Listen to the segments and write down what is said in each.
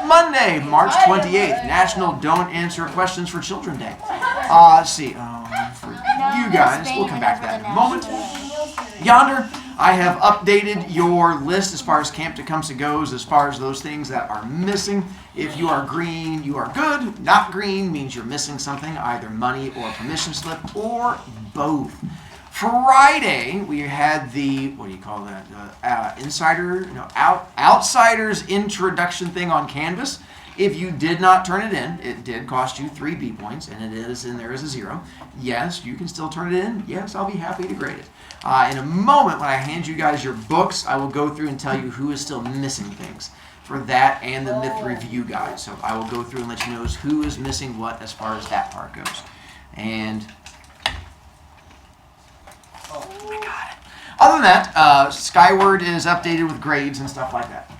Monday, March 28th, National Don't Answer Questions for Children Day. Let's see, for you guys, we'll come back to that in a moment. Yonder, I have updated your list as far as Camp Tecumseh goes, as far as those things that are missing. If you are green, you are good. Not green means you're missing something, either money or permission slip, or both. Friday, we had the, what do you call that, Outsiders introduction thing on Canvas. If you did not turn it in, it did cost you 3 B points, and it is in there as a 0. Yes, you can still turn it in. Yes, I'll be happy to grade it. In a moment, when I hand you guys your books, I will go through and tell you who is still missing things for that and the myth review guide. So I will go through and let you know who is missing what as far as that part goes. And I got it. Other than that, Skyward is updated with grades and stuff like that.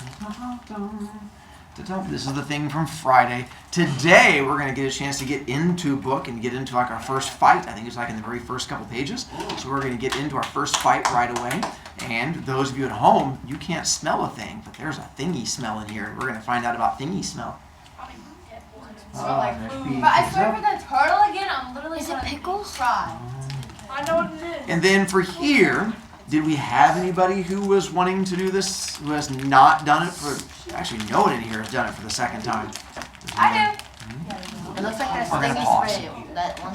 This is the thing from Friday. Today, we're going to get a chance to get into a book and get into like our first fight. I think it's like in the very first couple pages. So we're going to get into our first fight right away. And those of you at home, you can't smell a thing, but there's a thingy smell in here. We're going to find out about thingy smell. But I swear for the turtle again, I'm literally Is it pickles? Try. I know what it is. And then for here, did we have anybody who was wanting to do this who has not done it for, actually no one in here has done it for the second time. I do. It looks like there's thingy spray. That one.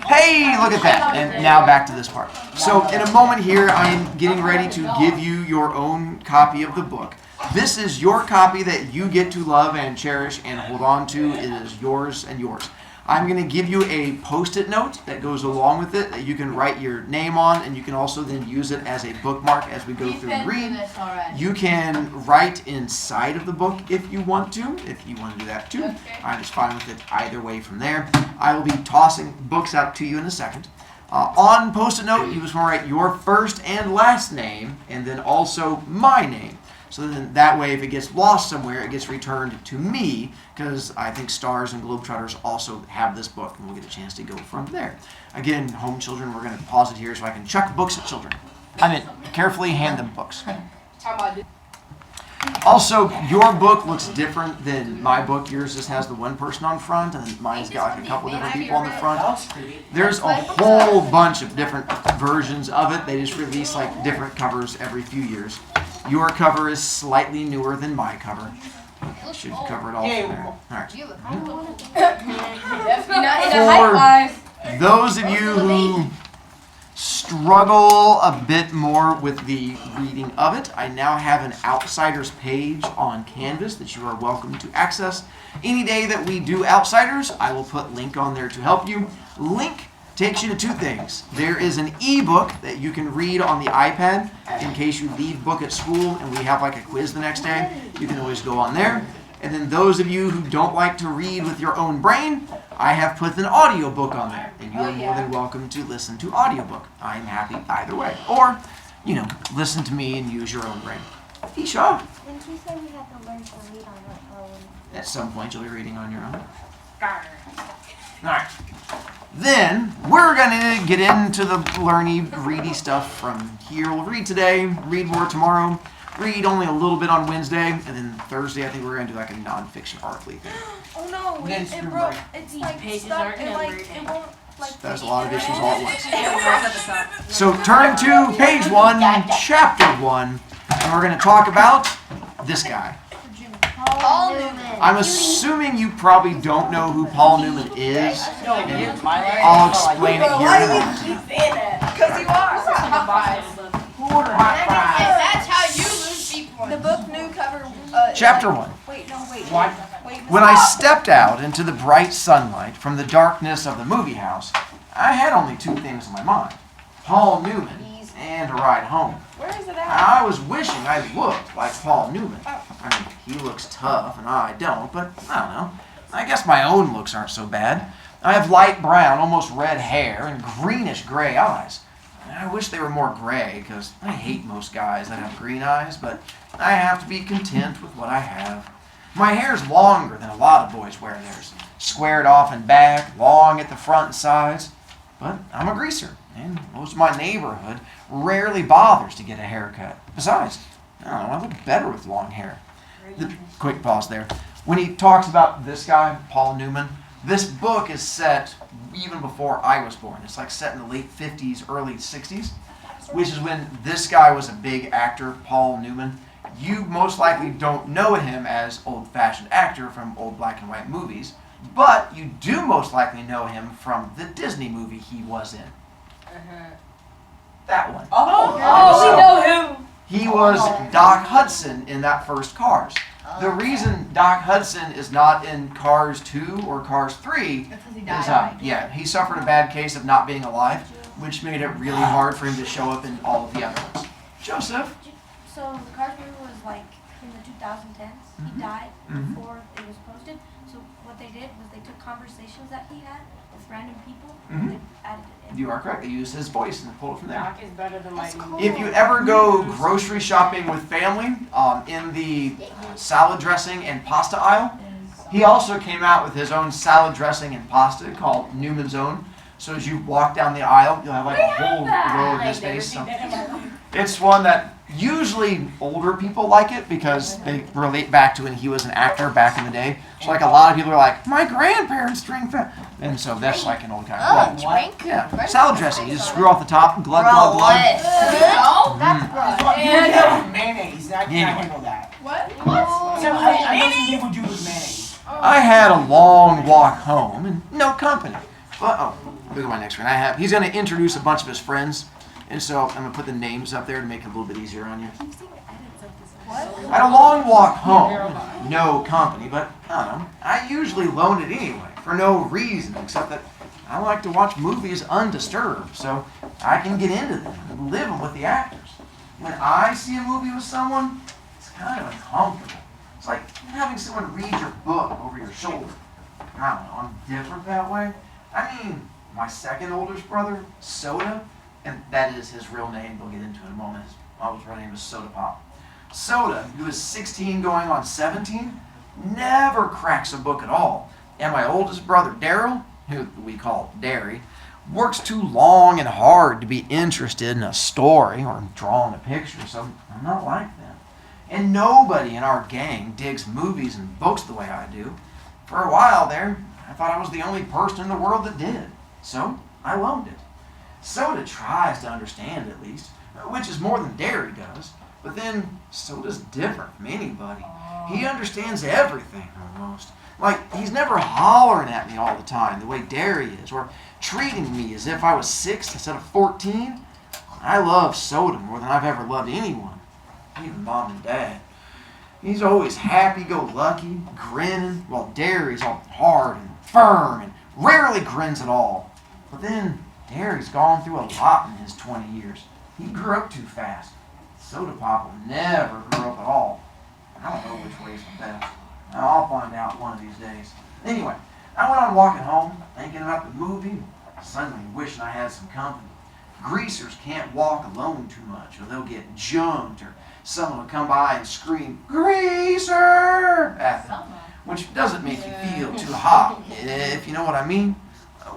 Hey, look at that. And now back to this part. So in a moment here, I'm getting ready to give you your own copy of the book. This is your copy that you get to love and cherish and hold on to. It is yours and yours. I'm going to give you a post-it note that goes along with it that you can write your name on, and you can also then use it as a bookmark as we go through and read. You can write inside of the book if you want to, do that too. I'm just fine with it either way from there. I will be tossing books out to you in a second. On post-it note, you just want to write your first and last name, and then also my name. So then that way, if it gets lost somewhere, it gets returned to me, because I think Stars and Globetrotters also have this book, and we'll get a chance to go from there. Again, home children, we're going to pause it here so I can chuck books at children. I mean, carefully hand them books. Also, your book looks different than my book. Yours just has the one person on front, and mine's got like a couple different people on the front. There's a whole bunch of different versions of it. They just release like different covers every few years. Your cover is slightly newer than my cover. Should cover it all from there. All right. For those of you who struggle a bit more with the reading of it, I now have an Outsiders page on Canvas that you are welcome to access. Any day that we do Outsiders, I will put link on there to help you. Link takes you to 2 things. There is an ebook that you can read on the iPad in case you leave book at school and we have like a quiz the next day. You can always go on there. And then those of you who don't like to read with your own brain, I have put an audiobook on there. And you are more than welcome to listen to audiobook. I am happy either way. Or, listen to me and use your own brain. Isha? When she said we have to learn to read on our own. At some point you'll be reading on your own. Alright. Then, we're going to get into the learny, ready stuff from here. We'll read today, read more tomorrow, read only a little bit on Wednesday, and then Thursday I think we're going to do like a non-fiction artfully thing. Oh no, it broke. It's like stuck. It won't like. There's a lot of issues all at once. So turn to page 1, chapter 1, and we're going to talk about this guy. Paul Newman. I'm assuming you probably don't know who Paul Newman is. I'll explain it here in a moment. Keep saying that. Because you are. That's how you lose people. The book new cover. Chapter 1. Wait. When I stepped out into the bright sunlight from the darkness of the movie house, I had only 2 things in my mind. Paul Newman and a ride home. Where is it at? I was wishing I looked like Paul Newman. I mean, he looks tough and I don't, but I don't know. I guess my own looks aren't so bad. I have light brown, almost red hair and greenish gray eyes. I wish they were more gray, because I hate most guys that have green eyes, but I have to be content with what I have. My hair's longer than a lot of boys wear theirs. Squared off and back, long at the front and sides. But I'm a greaser, and most of my neighborhood rarely bothers to get a haircut. Besides, I don't know, I look better with long hair. Quick pause there. when he talks about this guy, Paul Newman, this book is set even before I was born. It's like set in the late 50s, early 60s, which is when this guy was a big actor, Paul Newman. You most likely don't know him as old-fashioned actor from old black and white movies, but you do most likely know him from the Disney movie he was in. That one. We know him. He was Doc Hudson in that first Cars. The reason Doc Hudson is not in Cars 2 or Cars 3 is, he suffered a bad case of not being alive, which made it really hard for him to show up in all of the other ones. Joseph? So the Cars movie was like in the 2010s. He died before it was posted. So what they did was they took conversations that he had with random people and they added it in. You are correct. They used his voice and pulled it from there. Doc is better than my Cool. If you ever go grocery shopping with family, in the salad dressing and pasta aisle, he also came out with his own salad dressing and pasta called Newman's Own. So as you walk down the aisle, you'll have like a whole row of his face. So it's one that usually older people like it because they relate back to when he was an actor back in the day. So like a lot of people are like, my grandparents drink that. And so that's like an old kind of Drink? Yeah, salad dressing. You just screw off the top, glug, glug, glug. That's gross. You do that with mayonnaise. I Anyway. can't handle that. What? So I know some people do with mayonnaise. I had a long walk home and no company. But, look at my next friend. He's going to introduce a bunch of his friends. And so I'm going to put the names up there to make it a little bit easier on you. I had a long walk home, no company, but I don't know. I usually loan it anyway, for no reason except that I like to watch movies undisturbed, so I can get into them and live them with the actors. When I see a movie with someone, it's kind of uncomfortable. It's like having someone read your book over your shoulder. I don't know, I'm different that way. I mean, my second oldest brother, Soda, and that is his real name, we'll get into it in a moment. His mom's real name is Soda Pop. Soda, who is 16 going on 17, never cracks a book at all. And my oldest brother, Daryl, who we call Derry, works too long and hard to be interested in a story or drawing a picture, so I'm not like them. And nobody in our gang digs movies and books the way I do. For a while there, I thought I was the only person in the world that did. So I loaned it. Soda tries to understand at least, which is more than Derry does. But then Soda's different from anybody. He understands everything almost. Like, he's never hollering at me all the time the way Derry is, or treating me as if I was 6 instead of 14. I love Soda more than I've ever loved anyone, even Mom and Dad. He's always happy-go-lucky, grinning, while Derry's all hard and firm and rarely grins at all. But then Derry's gone through a lot in his 20 years. He grew up too fast. Soda Pop will never grow up at all. I don't know which way is the best. I'll find out one of these days. Anyway, I went on walking home, thinking about the movie, suddenly wishing I had some company. Greasers can't walk alone too much, or they'll get jumped, or someone will come by and scream, "Greaser!" at them, which doesn't make you feel too hot, if you know what I mean.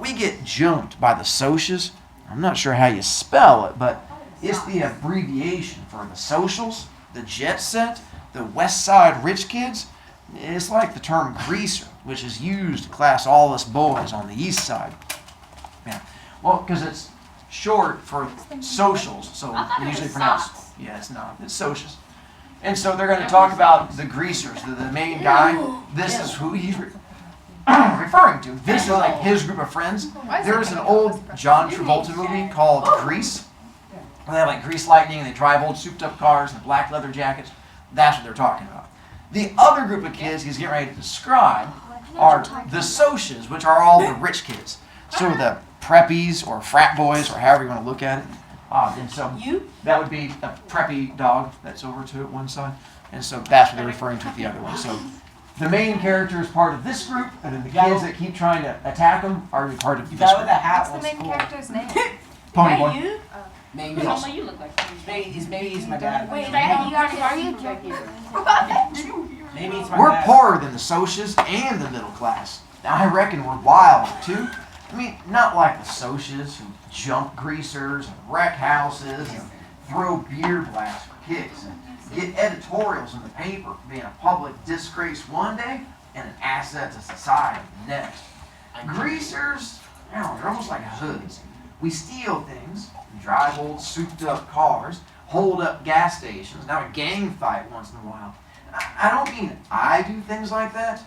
We get jumped by the socials. I'm not sure how you spell it, but it's the abbreviation for the socials, the jet set, the West Side rich kids. It's like the term greaser, which is used to class all us boys on the east side. Yeah. Well, because it's short for socials, so we usually pronounce. Yeah, it's not. It's socials. And so they're going to talk about the greasers, the main guy. This is who he's referring to. This is like his group of friends. There's an old John Travolta movie called Grease. They have like grease lightning and they drive old souped up cars and black leather jackets. That's what they're talking about. The other group of kids he's getting ready to describe are the socias, which are all the rich kids. So the preppies or frat boys or however you want to look at it. And so that would be a preppy dog that's over to one side. And so that's what they're referring to with the other one. So the main character is part of this group, and then the kids that keep trying to attack him are part of this That with group. a hat What's was the main cool. character's name? Ponyboy. Maybe You look like maybe he's my dad. Wait, Are you joking? Maybe it's my We're dad. poorer than the socias and the middle class. Now, I reckon we're wild, too. I mean, not like the socias who jump greasers and wreck houses and throw beer blasts for kicks and get editorials in the paper for being a public disgrace one day and an asset to society the next. Greasers, they're almost like hoods. We steal things, drive old souped up cars, hold up gas stations, and have a gang fight once in a while. I don't mean I do things like that.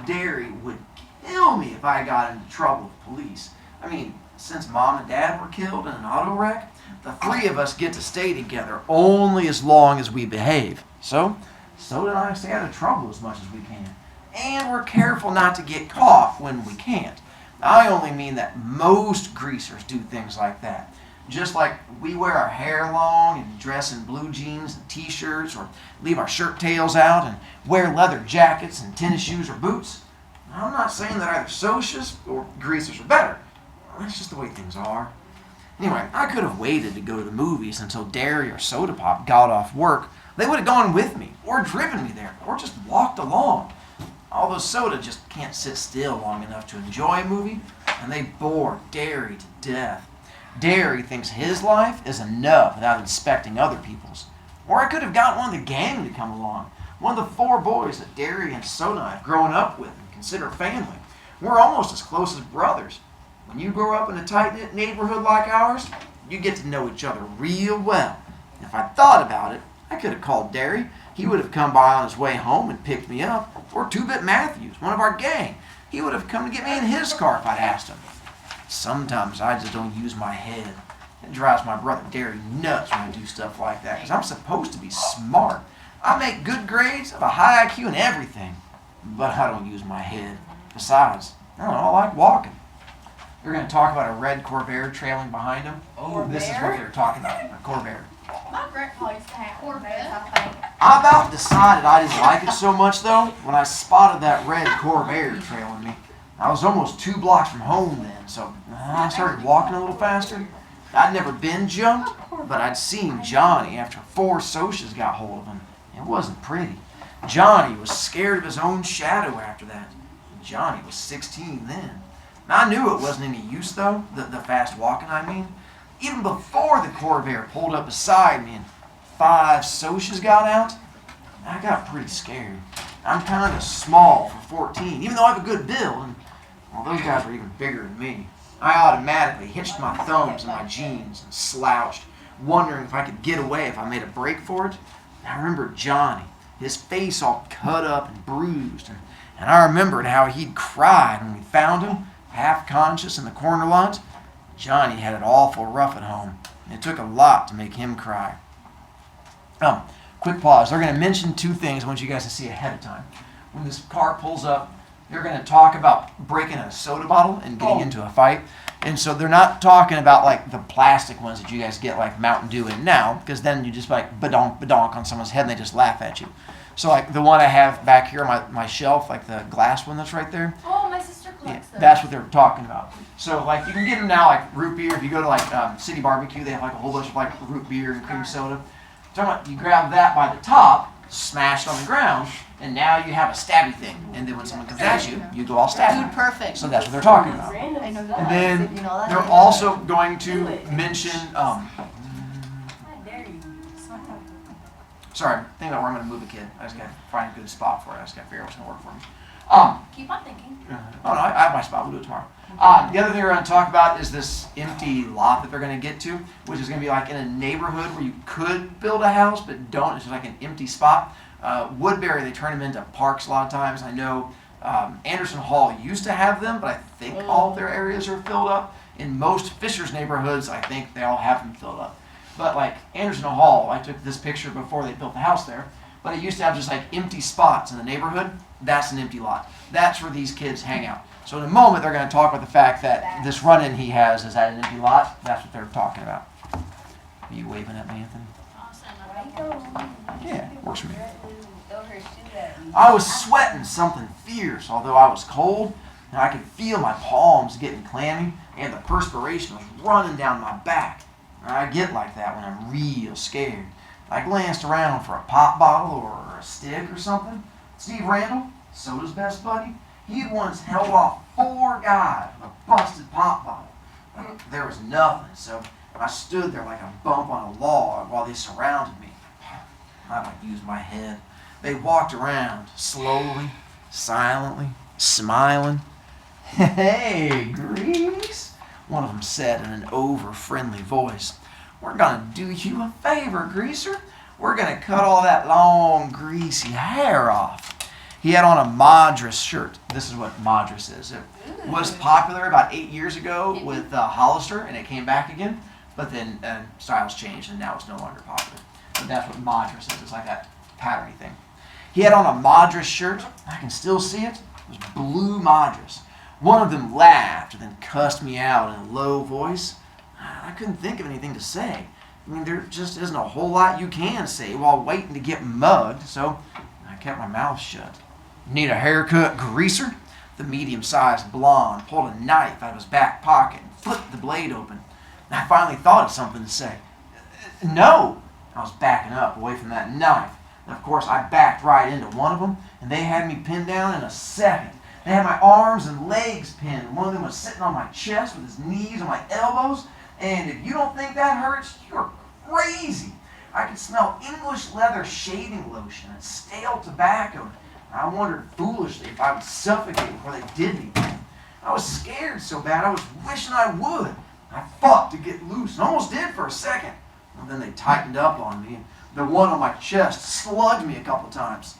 Derry would kill me if I got into trouble with police. I mean, since Mom and Dad were killed in an auto wreck, the three of us get to stay together only as long as we behave. So Soda and I stay out of trouble as much as we can. And we're careful not to get caught when we can't. I only mean that most greasers do things like that. Just like we wear our hair long and dress in blue jeans and t-shirts, or leave our shirt tails out and wear leather jackets and tennis shoes or boots. I'm not saying that either socias or greasers are better. That's just the way things are. Anyway, I could have waited to go to the movies until Derry or Soda Pop got off work. They would have gone with me, or driven me there, or just walked along. Although Soda just can't sit still long enough to enjoy a movie, and they bore Derry to death. Derry thinks his life is enough without inspecting other people's. Or I could have gotten one of the gang to come along. One of the 4 boys that Derry and Soda have grown up with and consider family. We're almost as close as brothers. When you grow up in a tight-knit neighborhood like ours, you get to know each other real well. If I thought about it, I could have called Derry. He would have come by on his way home and picked me up. Or Two-Bit Matthews, one of our gang. He would have come to get me in his car if I'd asked him. Sometimes I just don't use my head. It drives my brother Derry nuts when I do stuff like that, because I'm supposed to be smart. I make good grades, have a high IQ and everything, but I don't use my head. Besides, I don't know, I like walking. They're going to talk about a red Corvette trailing behind them. Oh, this is what they're talking about, a Corvette. My grandpa used to have Corvettes, I think. I about decided I didn't like it so much, though, when I spotted that red Corvette trailing me. I was almost 2 blocks from home then, so I started walking a little faster. I'd never been jumped, but I'd seen Johnny after 4 socias got hold of him. It wasn't pretty. Johnny was scared of his own shadow after that. Johnny was 16 then. I knew it wasn't any use, though, the fast walking, I mean. Even before the Corvette pulled up beside me and 5 socias got out, I got pretty scared. I'm kind of small for 14, even though I have a good build, and well, those guys were even bigger than me. I automatically hitched my thumbs in my jeans and slouched, wondering if I could get away if I made a break for it. And I remembered Johnny, his face all cut up and bruised, and I remembered how he'd cried when we found him, half conscious in the corner lot. Johnny had it awful rough at home. It took a lot to make him cry. Quick pause. They're going to mention 2 things I want you guys to see ahead of time. When this car pulls up, they're going to talk about breaking a soda bottle and getting into a fight. And so they're not talking about like the plastic ones that you guys get like Mountain Dew in now, because then you just like badonk on someone's head and they just laugh at you. So like the one I have back here on my shelf, like the glass one that's right there. Oh, my sister collects those. That's what they're talking about. So like you can get them now like root beer. If you go to like City Barbecue, they have like a whole bunch of like root beer and cream soda. So you grab that by the top, smash it on the ground, and now you have a stabby thing. And then when someone comes at you, you go all stabby. Dude, perfect. So that's what they're talking about. I know that. And then they're also going to mention, sorry, think about where I'm going to move a kid. I just got to find a good spot for it. I just got to figure out what's going to work for me. Keep on thinking. Oh no, I have my spot. We'll do it tomorrow. The other thing we're going to talk about is this empty lot that they're going to get to, which is going to be like in a neighborhood where you could build a house but don't. It's just like an empty spot. Woodbury, they turn them into parks a lot of times. I know Anderson Hall used to have them, but I think all of their areas are filled up. In most Fishers neighborhoods, I think they all have them filled up. But like Anderson Hall, I took this picture before they built the house there, but it used to have just like empty spots in the neighborhood. That's an empty lot. That's where these kids hang out. So in a moment, they're going to talk about the fact that this run-in he has is at an empty lot. That's what they're talking about. Are you waving at me, Anthony? Yeah, works for me. I was sweating something fierce, although I was cold, and I could feel my palms getting clammy, and the perspiration was running down my back. I get like that when I'm real scared. I glanced around for a pop bottle or a stick or something. Steve Randall, Soda's best buddy, he had once held off 4 guys with a busted pop bottle. There was nothing, so I stood there like a bump on a log while they surrounded me. I don't use my head. They walked around slowly, silently, smiling. "Hey, Grease," one of them said in an over-friendly voice. "We're going to do you a favor, Greaser. We're going to cut all that long, greasy hair off." He had on a Madras shirt. This is what Madras is. It was popular about 8 years ago with Hollister, and it came back again. But then styles changed, and now it's no longer popular. But that's what Madras is. It's like that patterny thing. He had on a Madras shirt. I can still see it. It was blue Madras. One of them laughed and then cussed me out in a low voice. I couldn't think of anything to say. I mean, there just isn't a whole lot you can say while waiting to get mugged, so I kept my mouth shut. "Need a haircut, Greaser?" The medium-sized blonde pulled a knife out of his back pocket and flipped the blade open. I finally thought of something to say. "No!" I was backing up away from that knife. And of course, I backed right into one of them, and they had me pinned down in a second. They had my arms and legs pinned. One of them was sitting on my chest with his knees on my elbows. And if you don't think that hurts, you're crazy. I could smell English leather shaving lotion and stale tobacco. I wondered foolishly if I would suffocate before they did anything. I was scared so bad I was wishing I would. I fought to get loose and almost did for a second. And then they tightened up on me, and the one on my chest slugged me a couple times.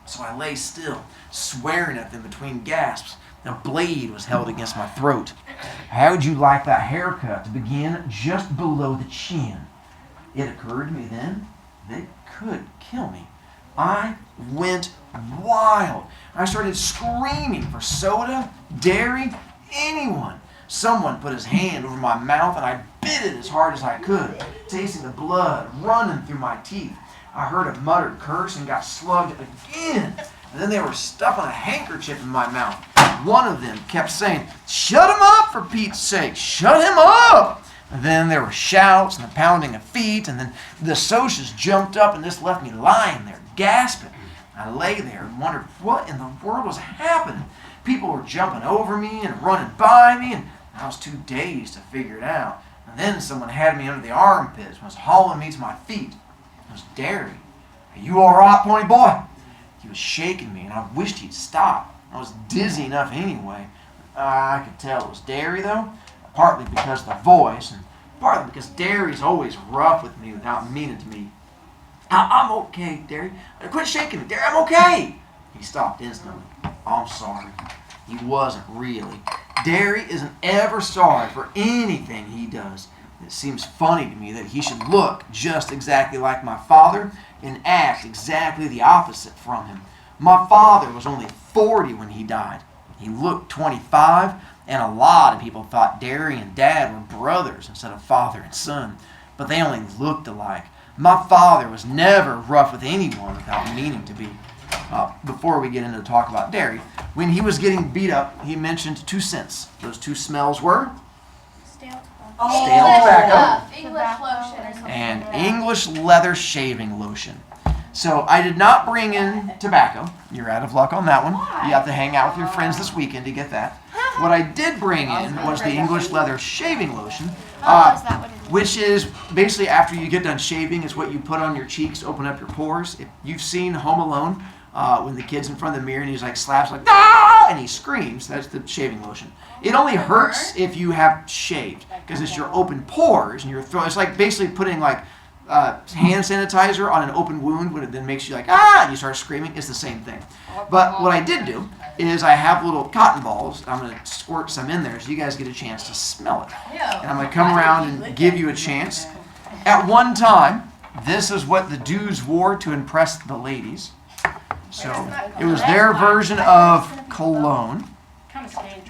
So I lay still, swearing at them between gasps. The blade was held against my throat. "How would you like that haircut to begin just below the chin?" It occurred to me then they could kill me. I went wild. I started screaming for soda, dairy, anyone. Someone put his hand over my mouth and I bit it as hard as I could, tasting the blood running through my teeth. I heard a muttered curse and got slugged again. And then they were stuffing a handkerchief in my mouth. One of them kept saying, "Shut him up, for Pete's sake, shut him up!" And then there were shouts and the pounding of feet, and then the socias jumped up and just left me lying there, gasping. I lay there and wondered what in the world was happening. People were jumping over me and running by me, and I was too dazed to figure it out. And then someone had me under the armpits and was hauling me to my feet. It was Derry. "Are you all right, pony boy?" He was shaking me, and I wished he'd stop. I was dizzy enough anyway. I could tell it was Derry, though, partly because of the voice, and partly because Derry's always rough with me without meaning to me. I'm okay, Derry. Quit shaking me, Derry, I'm okay." He stopped instantly. "I'm sorry." He wasn't really. Derry isn't ever sorry for anything he does. It seems funny to me that he should look just exactly like my father and act exactly the opposite from him. My father was only 40 when he died. He looked 25, and a lot of people thought Derry and Dad were brothers instead of father and son, but they only looked alike. My father was never rough with anyone without meaning to be. Before we get into talk about Derry, when he was getting beat up, he mentioned 2 scents. Those 2 smells were Stale stale tobacco English lotion. and English leather shaving lotion. So I did not bring in tobacco. You're out of luck on that one. You have to hang out with your friends this weekend to get that. What I did bring in was the English leather shaving lotion, Is that what it is? which is basically after you get done shaving, it's what you put on your cheeks to open up your pores. If you've seen Home Alone, when the kid's in front of the mirror and he's like slaps like "Ah!" and he screams, that's the shaving lotion. It only hurts if you have shaved because it's your open pores and your throat. It's like basically putting like hand sanitizer on an open wound when it then makes you like "ah!" and you start screaming. It's the same thing. But what I did do is I have little cotton balls. I'm going to squirt some in there so you guys get a chance to smell it. And I'm going to come around and give you a chance. At one time, this is what the dudes wore to impress the ladies. So it was their version of cologne. Kind of strange.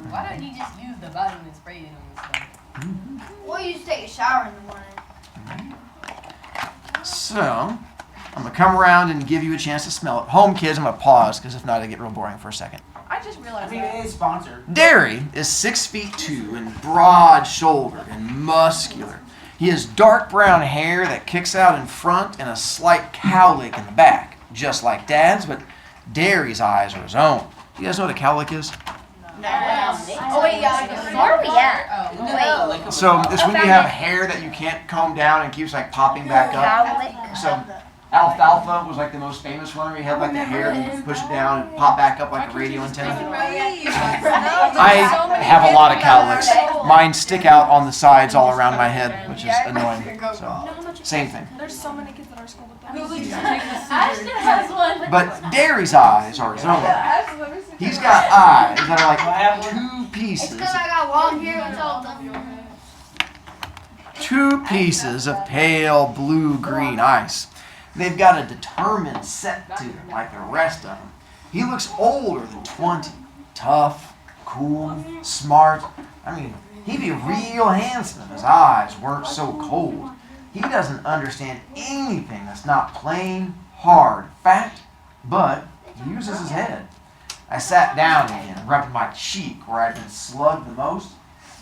Why don't you just use the bottom and spray it on this stuff? Or you just take a shower in the morning. So I'm going to come around and give you a chance to smell it. Home kids, I'm going to pause because if not, it'll get real boring for a second. I just I realized mean, that. it is sponsored. Derry is 6'2" and broad-shouldered and muscular. He has dark brown hair that kicks out in front and a slight cowlick in the back, just like Dad's, but Derry's eyes are his own. You guys know what a cowlick is? Oh wait, yeah. Where are we at? Wait. So it's when you have hair that you can't comb down and keeps like popping back up. Cowlick. So alfalfa was like the most famous one where you had like the hair and you could push it down and pop back up like a radio antenna. I have a lot of cowlicks. Mine stick out on the sides all around my head, which is annoying. So same thing. There's so many kids at our school with that. Ashton has one. But Derry's eyes are his own. He's got eyes that are like two pieces. Because I got long hair until them. Two pieces of pale blue-green ice. They've got a determined set to them like the rest of them. He looks older than 20. Tough, cool, smart. I mean, he'd be real handsome if his eyes weren't so cold. He doesn't understand anything that's not plain, hard fact, but he uses his head. I sat down again, rubbing my cheek where I'd been slugged the most.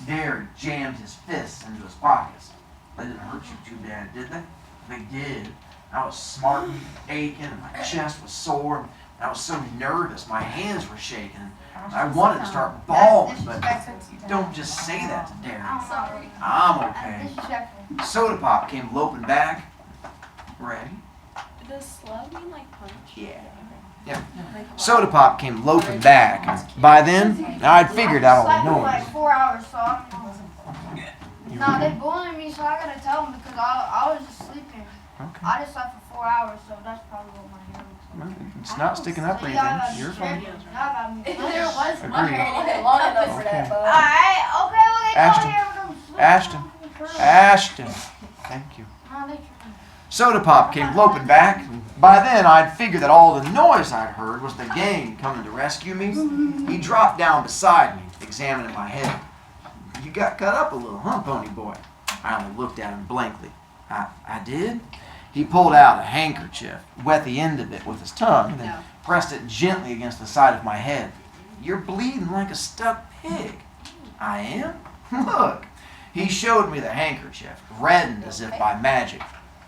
Derry jammed his fists into his pockets. They didn't hurt you too bad, did they? They did. I was smarting, aching, and my chest was sore. I was so nervous, my hands were shaking. I wanted to start bawling, but don't just say that to Derry. I'm okay. Soda Pop came loping back. Ready? Does slug mean like punch? Yeah. Soda Pop came loping back. And by then, I'd figured out all the noise. Like 4 hours, so I don't know. Nah, they bullied me, so I gotta tell them because I was just sleeping. Okay. I just slept for 4 hours, so that's probably what my hair looks like. Well, it's not sticking up or anything. You're fine. There was Agreed. my hair long enough for that. Okay. Alright, okay, well they Ashton. told me I was gonna Ashton. sleep. Ashton. Thank you. Nah, they tried. Soda Pop came loping back. And by then, I'd figured that all the noise I'd heard was the gang coming to rescue me. He dropped down beside me, examining my head. You got cut up a little, huh, Pony Boy? I only looked at him blankly. I did? He pulled out a handkerchief, wet the end of it with his tongue, then pressed it gently against the side of my head. You're bleeding like a stuck pig. I am? Look. He showed me the handkerchief, reddened as if by magic.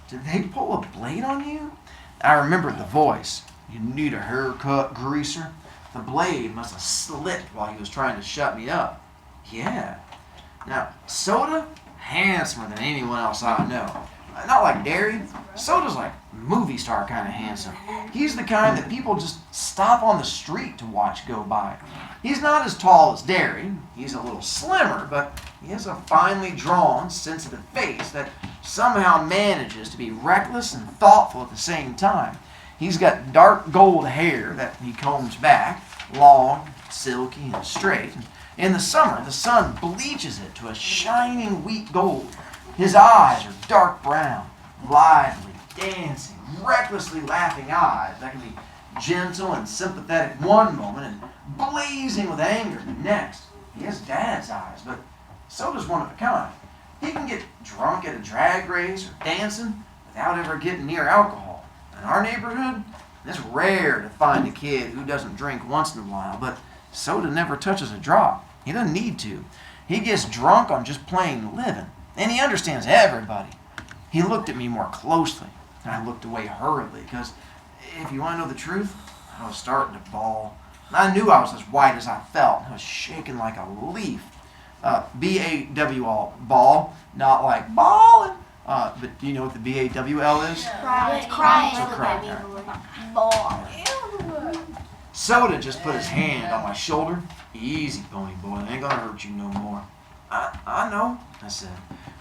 Did they pull a blade on you? I remembered the voice. You need a haircut, greaser? The blade must have slipped while he was trying to shut me up. Yeah. Now, Soda, handsomer than anyone else I know. Not like Derry. Soda's like movie star kind of handsome. He's the kind that people just stop on the street to watch go by. He's not as tall as Derry. He's a little slimmer, but he has a finely drawn, sensitive face that somehow manages to be reckless and thoughtful at the same time. He's got dark gold hair that he combs back, long, silky, and straight. In the summer, the sun bleaches it to a shining wheat gold. His eyes are dark brown, lively, dancing, recklessly laughing eyes that can be gentle and sympathetic one moment and blazing with anger the next. He has Dad's eyes, but so does one of a kind. He can get drunk at a drag race or dancing without ever getting near alcohol. In our neighborhood, it's rare to find a kid who doesn't drink once in a while, but Soda never touches a drop. He doesn't need to. He gets drunk on just plain living, and he understands everybody. He looked at me more closely, and I looked away hurriedly, because if you want to know the truth, I was starting to bawl. I knew I was as white as I felt. I was shaking like a leaf. B-A-W-L, ball, not like ballin'. But do you know what the B-A-W-L is? Crying. So crying. Soda just put his hand on my shoulder. Easy, Pony Boy. It ain't gonna hurt you no more. I know, I said.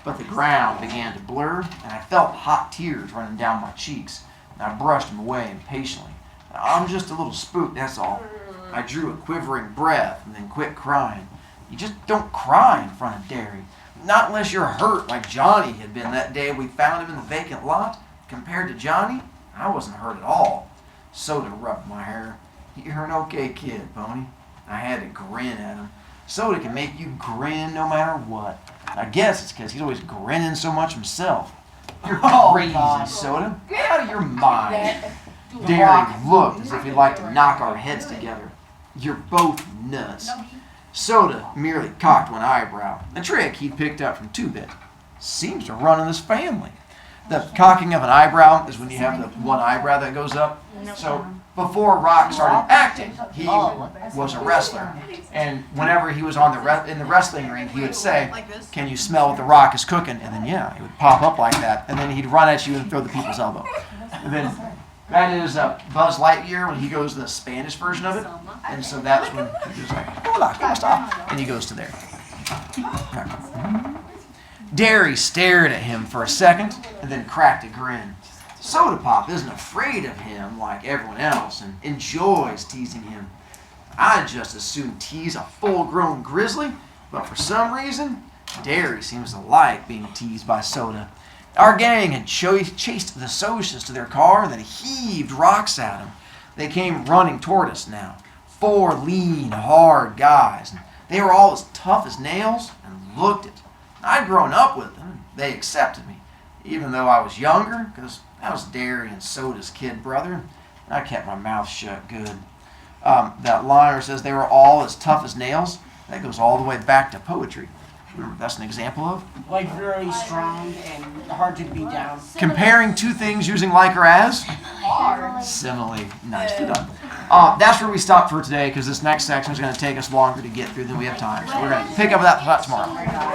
But the ground began to blur, and I felt hot tears running down my cheeks. And I brushed them away impatiently. I'm just a little spooked, that's all. I drew a quivering breath and then quit crying. You just don't cry in front of Derry. Not unless you're hurt like Johnny had been that day we found him in the vacant lot. Compared to Johnny, I wasn't hurt at all. Soda rubbed my hair. You're an okay kid, Pony. I had to grin at him. Soda can make you grin no matter what. I guess it's because he's always grinning so much himself. You're crazy, Soda. Get out of your mind. Derry looked as if he'd like to knock our heads together. You're both nuts. Soda merely cocked one eyebrow, a trick he'd picked up from Two-Bit. Seems to run in this family. The cocking of an eyebrow is when you have the one eyebrow that goes up. So before Rock started acting, he was a wrestler. And whenever he was on in the wrestling ring, he would say, "Can you smell what the Rock is cooking?" And then, yeah, he would pop up like that. And then he'd run at you and throw the people's elbow. And then that is Buzz Lightyear when he goes to the Spanish version of it. And so that's when he goes like, "Hola, ¿cómo está?" And he goes to there. Derry stared at him for a second and then cracked a grin. Soda Pop isn't afraid of him like everyone else and enjoys teasing him. I'd just as soon tease a full-grown grizzly, but for some reason, Derry seems to like being teased by Soda. Our gang had chased the Socias to their car and then heaved rocks at them. They came running toward us now. 4 lean, hard guys. And they were all as tough as nails and looked it. I'd grown up with them and they accepted me, even though I was younger, because I was Derry and Soda's kid brother. I kept my mouth shut good. That liner says they were all as tough as nails. That goes all the way back to poetry. Remember, that's an example of Like very strong and hard to beat down. comparing two things using like or as. Simile. Nicely done. That's where we stop for today because this next section is going to take us longer to get through than we have time. So we're going to pick up that tomorrow.